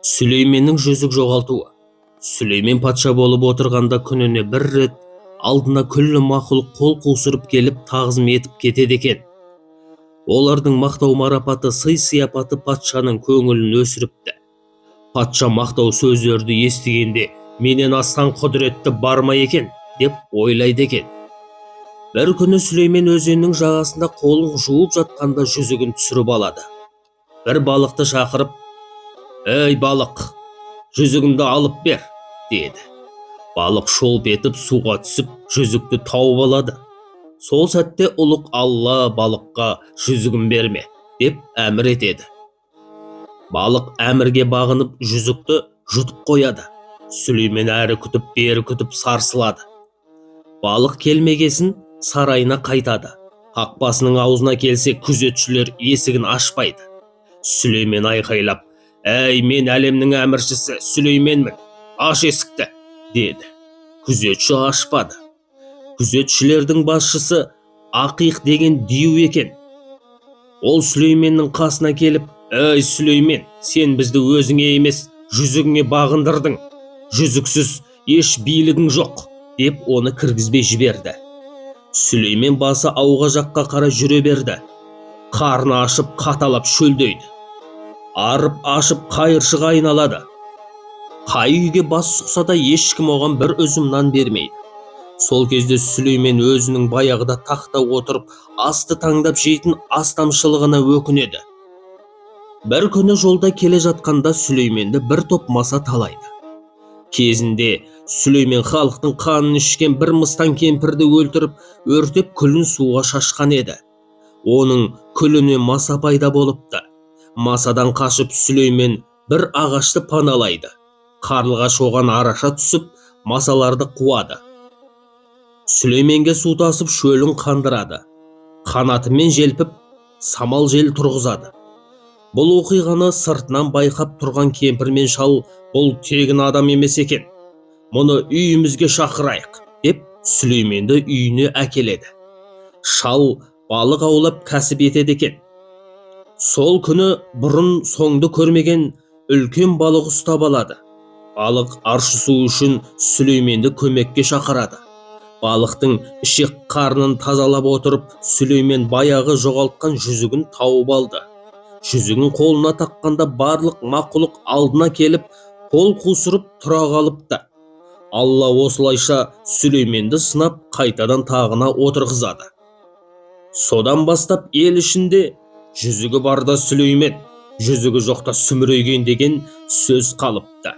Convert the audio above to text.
Сүлейменнің жүзік жоғалтуы. Сүлеймен патша болып отырғанда күніне бір рет алдына күллі мақұлық қол қусырып келіп тағзым етіп кетеді екен. Олардың мақтау марапаты, сый-сияпаты патшаның көңілін өсіріпті. Патша мақтау сөздерді естігенде менен асқан құдіретті бар ма екен деп ойлайды екен. Бір күні Сүлеймен өзеннің жағасында қолын жуып жатқанда жүзігін түсіріп алады. Бір балықты шақырып: «Ей балық, жүзігімді алып бер», деді. Балық шолп етіп суға түсіп, жүзікті тауып алады. Сол сәтте ұлық Алла балыққа «Жүзігін берме» деп әмір етеді. Балық әмірге бағынып жүзікті жұтып қояды. Сүлеймен әрі күтіп, бері күтіп сарсылады. Балық келмегесін сарайына қайтады. Қақпасының аузына келсе, күзетшілер есігін ашпайды. Сүлеймен айқайлап: «Әй, мен әлемнің әміршісі Сүлейменмін, аш есікті», деді. Күзетші ашпады. Күзетшілердің басшысы Ақиқ деген дию екен. Ол Сүлейменнің қасына келіп: «Әй Сүлеймен, сен бізді өзіңе емес, жүзігіңе бағындырдың. Жүзіксіз еш билігің жоқ», деп оны кіргізбей жіберді. Сүлеймен басы ауға жаққа қарай жүре берді. Қарны ашып қаталап шөлдейді. Арып ашып қайыршыға айналады. Қай үйге бас сұқса да ешкім оған бір үзім нан бермейді. Сол кезде Сүлеймен өзінің баяғыда тақта отырып асты таңдап жейтін астамшылығына өкінеді. Бір күні жолда келе жатқанда Сүлейменді бір топ маса талайды. Кезінде Сүлеймен халықтың қанын ішкен бір мыстан кемпірді өлтіріп, өртеп күлін суға шашқан еді. Оның күліне маса пайда болыпты. Масадан қашып Сүлеймен бір ағашты паналайды. Қарлығаш оған араша түсіп, масаларды қуады. Сүлейменге су тасып шөлін қандырады. Қанатымен желпіп, самал жел тұрғызады. Бұл оқиғаны сыртынан байқап тұрған кемпір мен шал бұл тегін адам емес екен. Мұны үйімізге шақырайық, деп Сүлейменді үйіне әкеледі. Шал балық аулап кәсіп етеді екен. Сол күні бұрын соңды көрмеген үлкен балық ұстап алады. Балық аршысу үшін Сүлейменді көмекке шақырады. Балықтың ішек қарнын тазалап отырып, Сүлеймен баяғы жоғалтқан жүзігін тауып алды. Жүзігін қолына таққанда барлық мақұлық алдына келіп, қол қусырып тұра қалыпты. Алла осылайша Сүлейменді сынап, қайтадан тағына отырғызады. Содан бастап ел ішінде жүзігі барда Сүлеймен, жүзігі жоқта Сүмірейген деген сөз қалыпты.